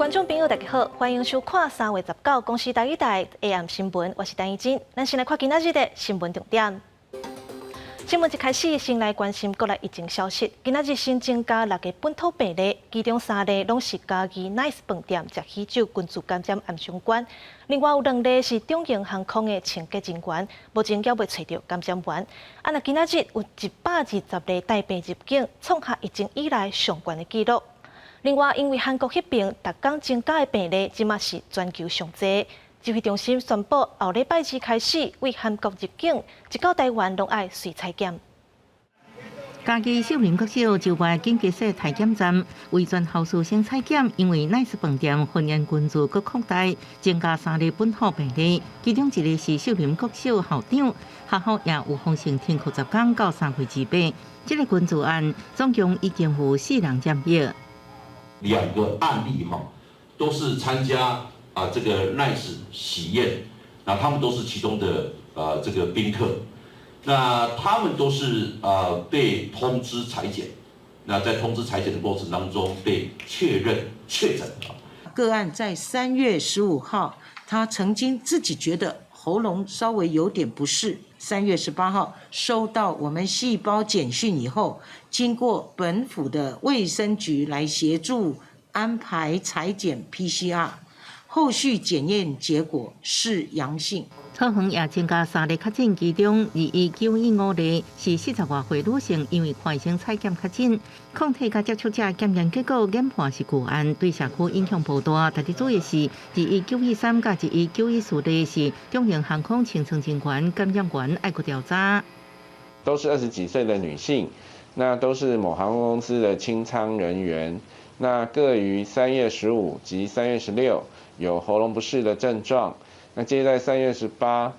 观众朋友，大家好，欢迎收看3月19公视台语台 AM 新闻，我是陈怡真。咱先来看今仔日的新闻重点。新闻一开始，先来关心国内疫情消息。今仔日新增加6个本土病例，其中3例拢是嘉义 Nice 饭店食喜酒群聚感染暗相关，另外有2例是中型航空的清洁人员，目前还未找到感染源。那今仔日有120例带病入境，创下疫情以来上悬的纪录。另外，因为韩国迄边逐天增加的病例，即马是全球上侪。指挥中心宣布，后礼拜2开始，为韩国入境，一到台湾拢爱随采检。嘉义秀林国小就外紧急式采检站，为全校师生采检，因为Nice饭店婚宴群聚搁扩大，增加3例本土病例，其中1例是秀林国小校长，学校也有封城停课10天到3月28。这个群聚案总共已经有4人染疫。2个案例都是参加这个 Nice 喜宴，那他们都是其中的这个宾客，那他们都是被通知采检，那在通知采检的过程当中被确认确诊。个案在3月15号，他曾经自己觉得喉咙稍微有点不适。3月18号收到我们细胞简讯以后，经过本府的卫生局来协助安排采检 PCR， 后续检验结果是阳性。桃园也增加3例确诊，其中21915例是40多岁女性，因为快先采检确诊，抗体甲接触者检验结果验判是旧案，对社区影响不大。特别注意是21913甲21914例是中型航空清乘人员感染源，爱国调查。都是20几岁的女性，那都是某航空公司的清仓人员，那各于3月15及3月16有喉咙不适的症状。那接在3月18，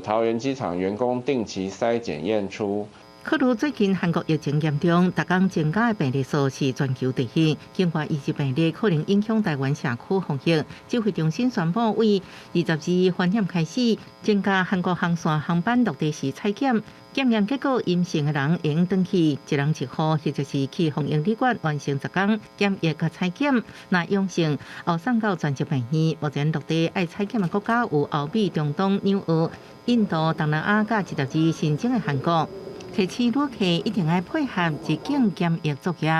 桃园机场员工定期筛检验出。考虑最近韩国疫情严重，逐天增加的病例数是全球第一。境外移入病例可能影响台湾社区防疫，指挥中心宣布，为22繁衍开始，增加韩国航线航班落地时采检，检验结果阴性的人会用回去，1人1号，或者是去防疫旅馆完成10天检疫甲采检。那阳性后送到全球病院。目前落地爱采检的国家有欧美、中东、纽俄、印度、东南亚甲12新增的韩国。提醒旅客一定要配合入境检疫作业。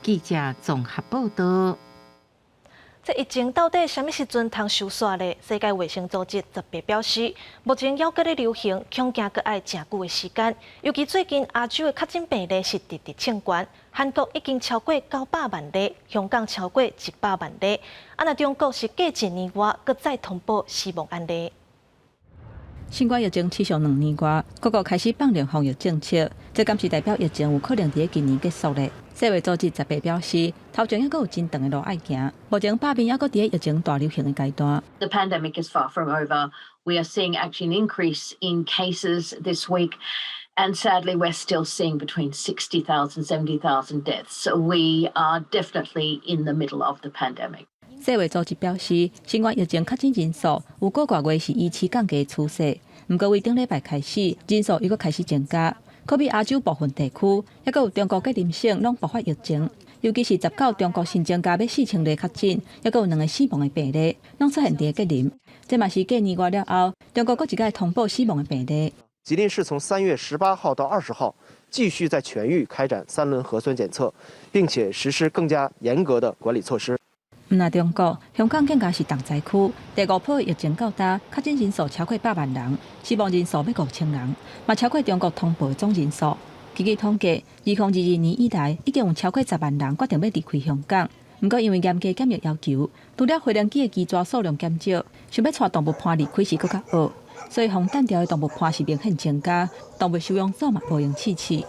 记者综合报道。这疫情到底什么时阵通收煞呢？世界卫生组织特别表示，目前还搁咧流行，恐惊搁爱真久的时间。尤其最近亚洲的确诊病例是直冲关，韩国已经超过900万例，香港超过100万例。那中国是隔1年外，搁再通报死亡案例。新冠疫情持续2年外，各国开始放量防疫政策，这敢是代表疫情有可能伫今年结束咧？世卫组织特别表示，头前还阁有真长的路爱行，目前北面还阁伫疫情大流行的阶段。The pandemic is far from over. We are seeing actually an increase in cases this week. And sadly, we're still seeing between 60,000 70,000 deaths. So we are definitely in the middle of the pandemic. 世卫组织表示，新冠疫情确诊人数有个月月是依次降低的趋势，不过为顶礼拜开始，人数又搁开始增加。可比亚洲部分地区，还阁有中国各邻省拢爆发疫情，尤其是19中国新增加要4000例确诊，还阁有2个死亡的病例，拢出现伫吉林。这嘛是继2月了后，中国搁一届通报死亡的病例。吉林市从3月18号到20号，继续在全域开展3轮核酸检测，并且实施更加严格的管理措施。那中国香港更加是重灾区，第5波疫情到达，确诊人数超过8万人，死亡人数要5000人，嘛超过中国通报的总人数。根据统计，2022年以来，已经有超过10万人决定要离开香港。不过因为严格检疫要求，除了回量机的机抓数量减少，想要带动物伴离开是更较恶，所以防弹条的动物伴是明显增加，动物收容所嘛无用试试。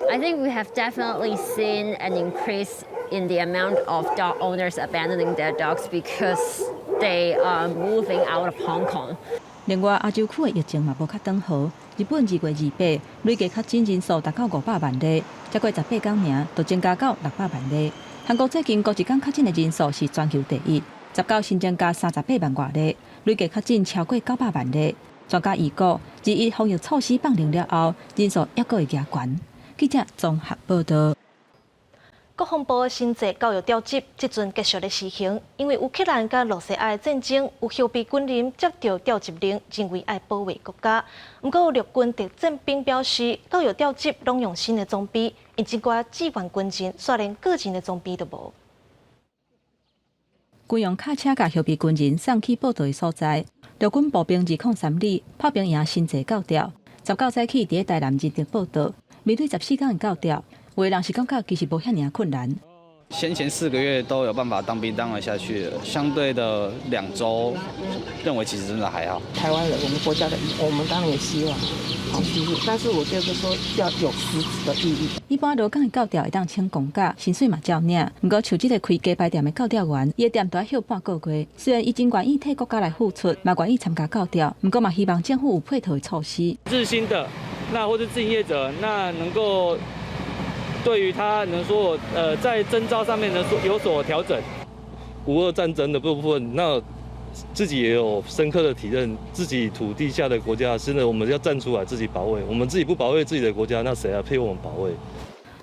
I think we have definitely seen an increase in the amount of dog owners abandoning their dogs because they are moving out of Hong Kong. 另外，亚洲区的疫情嘛无较长好，日本2月28累计确诊人数达到500万例，再过18天尔就增加到600万例。韩国最近过一天确诊的人数是全球第一，19新增加38万外例，累计确诊超过900万例。专家预估，自一防疫措施放零了后，人数还阁会加悬。记者综合报道。国防部的新制教育调集即阵继续咧施行，因为乌克兰甲罗西亚的战争，有后备军人接到调集令，认为爱保卫国家。不过，陆军特战兵表示，教育调集拢用新的装备，因一寡志愿军人却连个人的装备都无。军用卡车甲后备军人送去报道的所在，陆军步兵203旅炮兵营新制教调，19早起伫台南认真报道。面对14天的教调，有的人是感觉其实无遐尔困难。先前4个月都有办法当兵当了下去了，相对的2周，认为其实真的还好。台湾人，我们国家的，我们当然也希望好去入，但是我觉得说要有实质的意义。一般罗岗的教调会当请公假，薪水嘛照领。不过像这个开鸡排店的教调员，伊的店都要休半个月。虽然伊真愿意替国家来付出，嘛愿意参加教调，不过嘛希望政府有配套的措施。日薪的，那或者自营业者，那能够。对于他能说在征召上面能有所调整。乌俄战争的部分，那自己也有深刻的体认，自己土地下的国家，真的我们要站出来自己保卫。我们自己不保卫自己的国家，那谁来配我们保卫？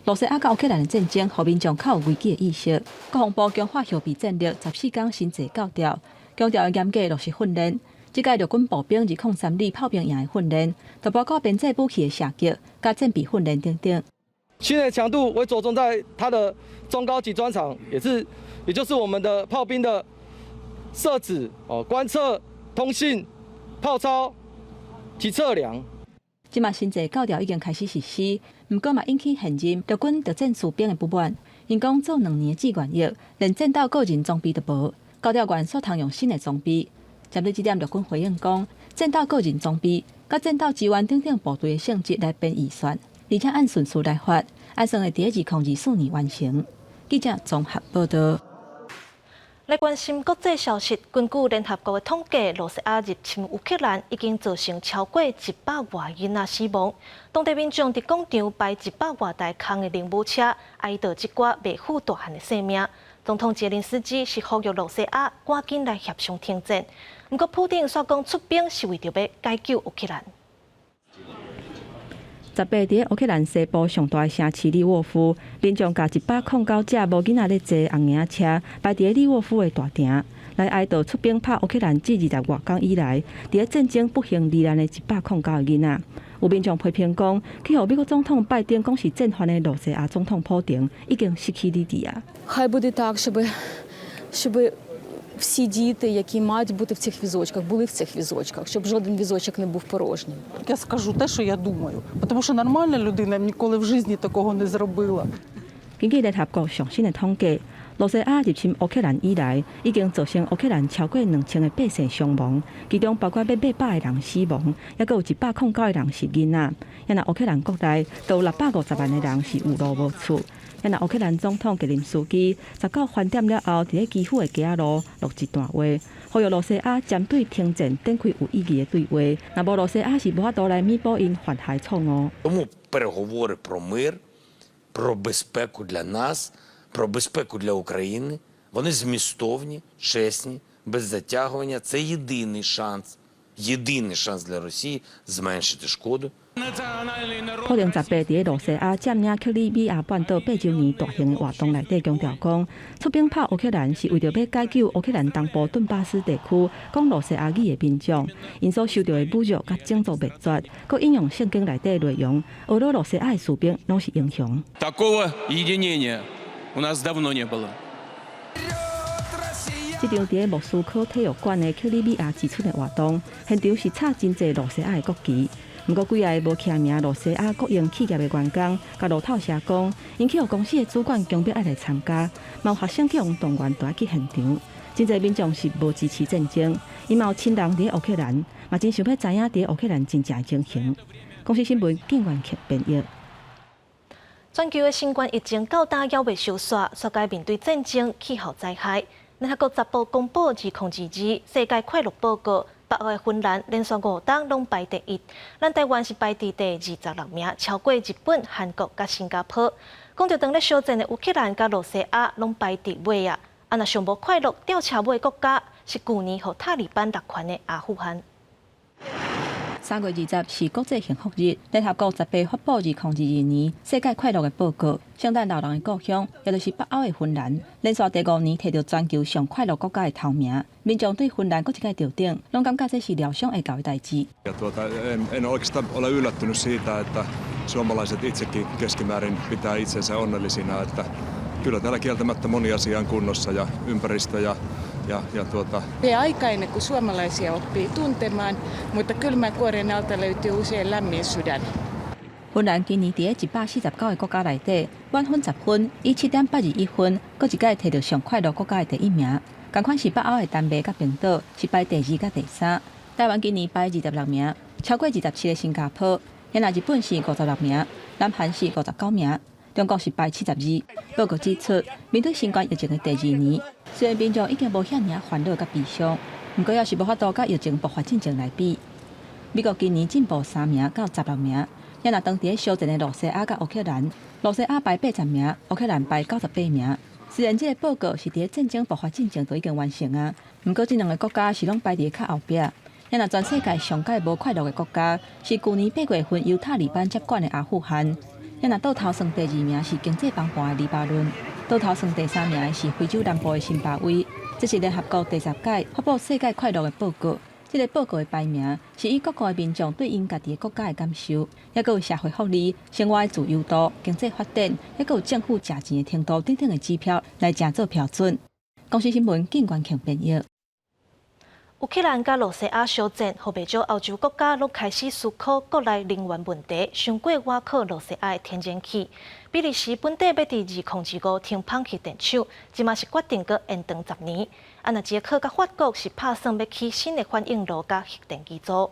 罗西亚甲乌克兰的战争，互民众较有危机的意识。国防部强化后备战力14天新制教调，强调严格落实训练。这届陆军步兵203旅炮兵营的训练，就包括编制武器的射击、甲战备训练等等。训练强度会着重在它的中高级专长，也就是我们的炮兵的射指、观测、通信、炮操及测量。即马新制教调已经开始实施，不过嘛引起现任陆军特战士兵的不满。因讲做2年的志愿役，连战斗个人装备都无，教调员所通用新的装备。针对这点，陆军回应讲，战斗个人装备甲战斗支援等等部队的性质来编预算。而且按顺序来发，按算会伫2024年完成。记者综合报道。来关心国际消息，根据联合国的统计，罗西亚入侵乌克兰已经造成超过100外囡仔死亡。当地民众伫广场摆100外台空的灵母车，哀悼这寡未负大汉的性命。总统泽连斯基是呼吁罗西亚赶紧来协商停战。不过，普丁却讲出兵是为着要解救乌克兰。18伫乌克兰西部上大城市利沃夫，民众甲109架无囡仔咧坐红眼车摆伫利沃夫的大厅，来哀悼出兵拍乌克兰自20外天以来，伫战争不幸罹难的109个囡仔。有民众批评讲，去互美国总统拜登讲是战犯的罗西亚总统普丁已经失去理智啊。Хай буде так, щоб всі діти, які мають бути в цих візочках, були в цих візочках, щоб жоден візочок не був порожнім. Я скажу те, що я думаю, тому що нормальна людина ніколи в житті такого не зробила. 根据联合国上新的统计，罗西亚入侵乌克兰以来，已经造成乌克兰超过2000个百姓伤亡，其中包括约800个人死亡，也有109个人是囡仔。也那乌克兰国内都有650万个人是有路无厝。也那乌克兰总统泽连斯基19饭点了后，伫咧基辅的街路录一段话，呼吁罗西亚针对停战展开有意义的对话。若无罗西亚是无法度来弥补因犯下错误。Тому переговори про мир, про безпеку для нас, про безпеку для України, вони змістовні, чесні, без затягування. Це єдиний шанс для Росії зменшити шкоду. 普丁18伫罗西亚占领克里米亚半岛8周年大型的活动内底强调讲，出兵拍乌克兰是为着要解救乌克兰东部顿巴斯地区讲罗西亚语的民众，因所受到的侮辱甲种族灭绝，佮引用圣经内底内容，俄罗斯的士兵拢是英雄。Такого единения у нас давно не было. 这场伫莫斯科体育馆的克里米亚之春的活动，现场是插真侪罗西亚的国旗。不过，几个无签名罗西亚国营企业的员工，甲路透社讲，因去互公司的主管强迫爱来参加，嘛有学生去互动员都爱去现场。真侪民众是无支持战争，伊嘛有亲人伫乌克兰，嘛真想要知影伫乌克兰真正的情形。公司新闻警员客编译。全球的新冠疫情到今还未收煞，世界面对战争、气候灾害。联合国十部公布2022世界快乐报告。北欧的芬兰连续5档拢排第1，咱台湾是排伫第26名，超过日本、韩国甲新加坡。讲到当咧小战的乌克兰甲罗西亚拢排伫尾啊，若上无快乐吊车尾的国家是去年互塔利班夺权的阿富汗。3月20是国际幸福日，联合国10月发布2022年世界快乐的报告。圣诞老人的故乡，也就是北欧的芬兰，连续第5年摕到全球上快乐国家的头名。民众对芬兰搁一届吊顶，拢感觉这是疗伤会到的代志。En oikeastaan ole yllättynyt siitä, että suomalaiset itsekin keskimäärin pitää itsensä onnellisina, että kyllä täällä kieltämättä moni asia on kunnossa ja ympäristö ja Vie aikaa ennen kuin suomalaisia oppii tuntemaan, mutta kylmän kuoren alta löytyy usein lämmin sydän. 芬兰今年伫149个国家内底，满分10分，以7.821分，搁一届摕到上快乐国家的第1名。同款是北欧的丹麦甲冰岛，是排第2甲第3。台湾今年排26名，超过27个新加坡。现在日本是56名，南韩是59名，中国是排72。报告指出，面对新冠疫情的第2年，虽然民众已经无遐尔烦恼甲悲伤，不过也是无法度甲疫情爆发进前来比。美国今年进步3名到16名。也若当伫小镇的罗西亚甲乌克兰，罗西亚排80名，乌克兰排98名。虽然这个报告是伫战争爆发进前就已经完成啊，不过这2个国家是拢排伫较后壁。也若全世界上届无快乐的国家，是去年8月份犹太利班接管的阿富汗。也若倒头算第2名是经济崩盘的黎巴嫩，倒头算第3名的是非洲南部的辛巴威。这是联合国第10届发布世界快乐的报告。这个报告的排名是以各国的民众对因家己的国家的感受，也有社会福利、生活的自由度、经济发展，也有政府赚钱的程度等等的指标来正做标准。公司新闻景观强编译。乌克兰甲罗西亚小战，互不少欧洲国家拢开始思考国内能源问题，想过挖靠罗西亚的天然气。比利时本地要伫2025停放弃电厂，即嘛是决定搁延长10年。若捷克甲法国是打算要起新的反应炉甲核电机组。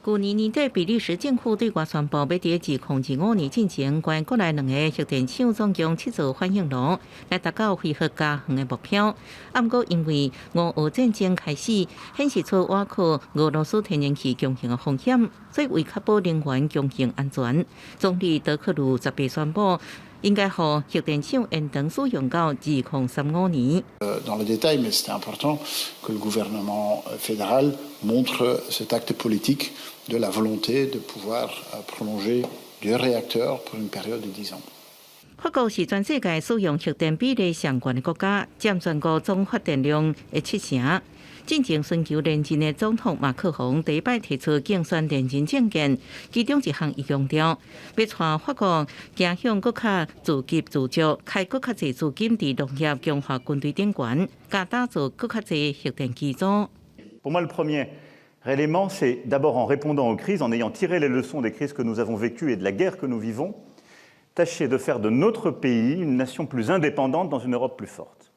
去年年底，比利时政府对外宣布，要伫2025年进前，关国内2个核电厂总共7座反应炉，来达到恢复加恒的目标。不过，因为俄乌战争开始，显示出挖靠俄罗斯天然气供应的风险，所以为确保能源供应安全，总理德克鲁10月宣布，应该让核电厂延长使用到2035年。Dans le détail, mais c'était important que le gouvernement fédéral montre cet acte politique de la volonté de pouvoir prolonger le réacteur pour une période de 10 ans. 法国是全世界使用核电比例上悬的国家，占全国总发电量的7成。进前寻求连任的总统马克龙第一摆提出竞选连任政见，其中一项伊强调，要带法国走向更较自给自足，开更较侪资金伫农业、强化军队等悬，加打造更较侪核电机组。Pour moi, le premier élément, c'est d'abord en répondant aux crises, en ayant tiré les leçons des crises que nous avons vécues et de la guerre que nous vivons, tâcher de faire de notre pays une nation plus indépendante dans une Europe plus forte.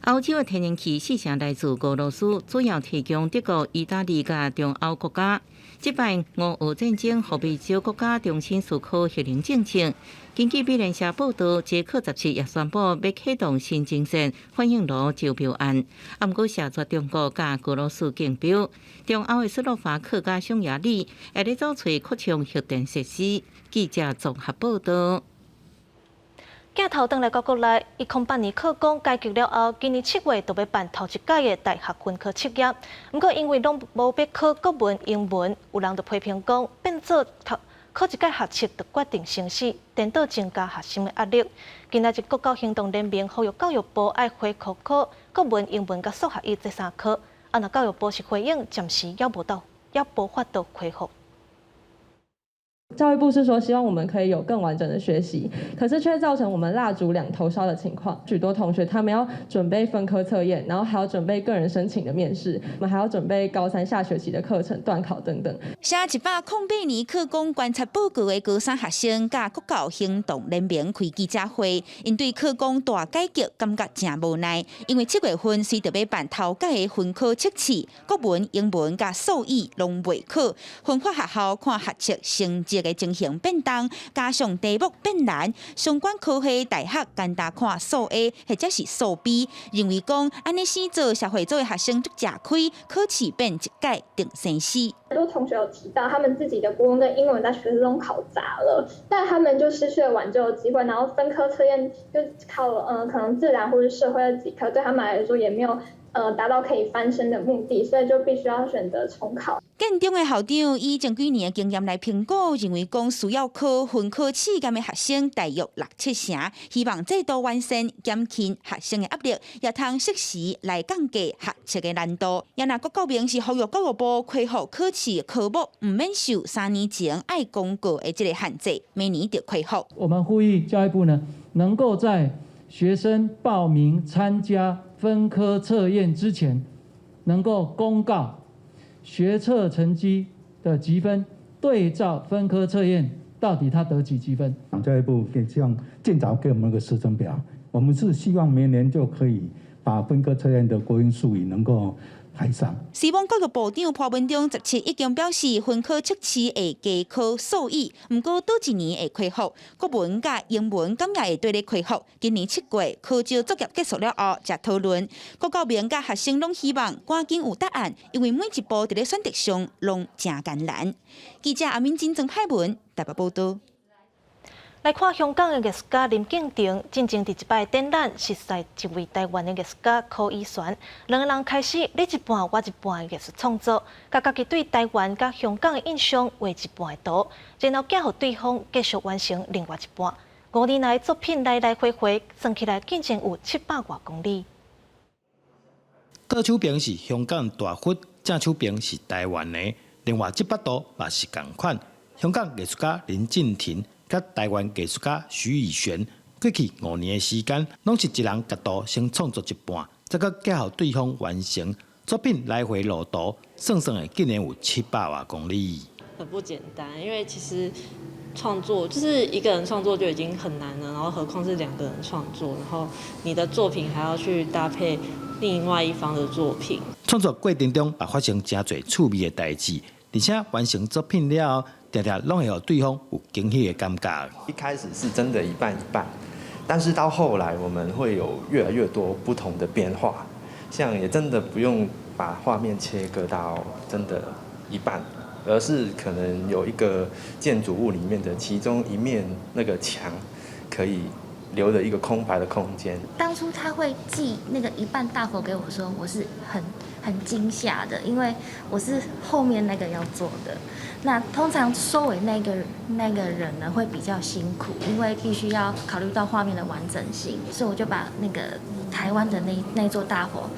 欧洲的天然气4成来自俄罗斯，主要提供德国、意大利甲中欧国家。即摆俄乌战争，互不少国家重新思考核能政策。根据美联社报道，捷克17也宣布要启动新增设反应炉招标案，不过谢绝中国甲俄罗斯竞标。中欧的斯洛伐克甲匈牙利也咧走找扩充核电设施。记者综合报道。镜头转来到国内，2008年考纲改革了后，今年7月就要办头一届的大学分科测验。不过因为拢无要考国文、英文，有人就批评讲，变做考一届学测就决定生死，颠倒增加学生的压力。今仔日国教行动联盟呼吁教育部爱恢复考国文、英文甲数学这3科。若教育部是回应，暂时也无法度恢复。教育部是说希望我们可以有更完整的学习，可是却造成我们蜡烛两头烧的情况。许多同学他们要准备分科测验，然后还要准备个人申请的面试，我们还要准备高3下学期的课程、段考等等。写108年考纲观察报告的高3学生甲国教行动联盟开记者会，因对考纲大改革感觉真无奈，因为7月份随着要办头届的分科测试，国文、英文甲数语拢未考，分发学校看学测成绩的情形变动，加上题目变难，相关科系大学简单看数 A 或者是数 B， 认为讲安尼生做社会组的学生足吃亏，考试变一届定生死。很多同学有提到，他们自己的国文跟英文在学测中考砸了，但他们就失去了挽救的机会，然后分科测验就考可能自然或是社会的几科，对他们来说也没有达到可以翻身的目的，所以就必须要选择重考。建中的校长以前几年的经验来评估，认为讲需要考分科试验的学生大约6-7成，希望制度完善，减轻学生的压力，也通适时来降低学测的难度。也那国教明是呼吁教育部恢复考试科目唔免受3年前爱公告的这个限制，明年就恢复。我们呼吁教育部呢，能够在学生报名参加分科测验之前，能够公告学测成绩的积分，对照分科测验到底他得几积分。教育部也希望尽早给我们一个时程表，我们是希望明年就可以把分科测验的国英数语能够海上。时望教育部长潘文忠17已经表示，分科测试会加考数语，不过倒一年会恢复。国文甲英文今也会对咧恢复。今年7月考招作业结束了后，才讨论。国教明甲学生拢希望赶紧有答案，因为每一步伫咧选择上拢真艰难。记者阿敏真郑派文台北报道。来看香港的艺术家林敬庭，进前第一摆展览是在一位台湾的艺术家柯以璇，两个人开始你一半我一半的艺术创作，甲家己对台湾甲香港的印象画一半的图，然后寄予对方继续完成另外一半。5年来作品来来回回，算起来竟然有700多公里。倒手边是香港大佛，正手边是台湾的，另外700度也是同款。香港艺术家林敬庭甲台湾艺术家徐以璇，过去5年的时间，拢是一人角度先创作一半，再搁寄予对方完成作品，来回路途，算的竟然有700多公里。很不简单，因为其实创作就是一个人创作就已经很难了，然后何况是2个人创作，然后你的作品还要去搭配另外一方的作品。创作过程中也发生真侪趣味的代志，而且完成作品了后，常常拢会让对方有惊喜的感觉。一开始是真的一半一半，但是到后来我们会有越来越多不同的变化，像也真的不用把画面切割到真的一半，而是可能有一个建筑物里面的其中一面那个墙可以留了一个空白的空间。当初他会寄那个一半大佛给我的时候，我是很惊吓的，因为我是后面那个要做的。那通常收尾那个人呢会比较辛苦，因为必须要考虑到画面的完整性，所以我就把那个台湾的那座大佛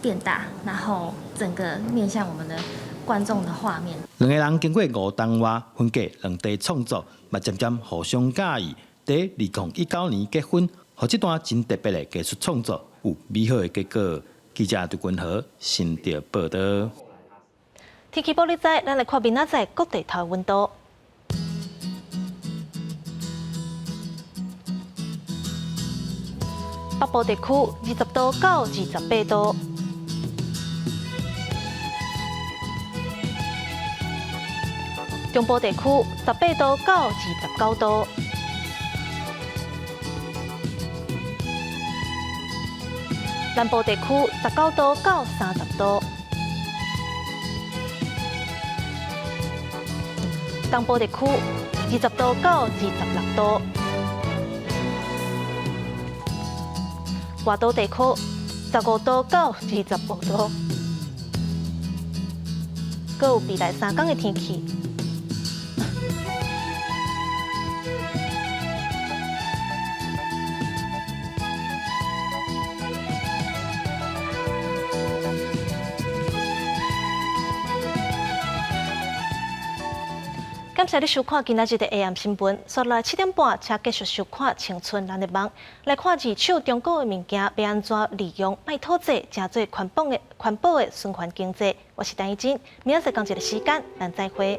变大，然后整个面向我们的观众的画面。两个人经过5冬外分隔2地创作，嘛渐渐互相介意。在2019年结婚，和这段真特别的艺术创作有美好的结果。记者杜君和新潮报道。天气报你知，咱来看明仔载各地头温度。北部地区20度到28度，中部地区18度到29度，南部地区19度到30度。东部地区20度到26度，外岛地区15度到25度。阁有未来3天的天气。感谢你收看今仔日的 AM 新闻，接下来7点半，请继续收看《青春咱的梦》，来看二手中国的物件要安怎利用卖土地，成做环保的循环经济。我是陈怡珍，明仔载同一个时间，咱再会。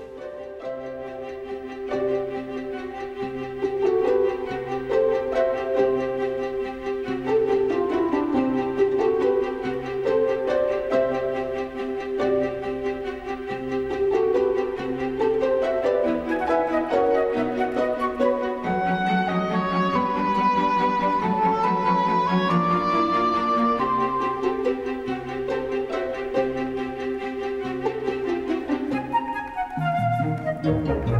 Thank you.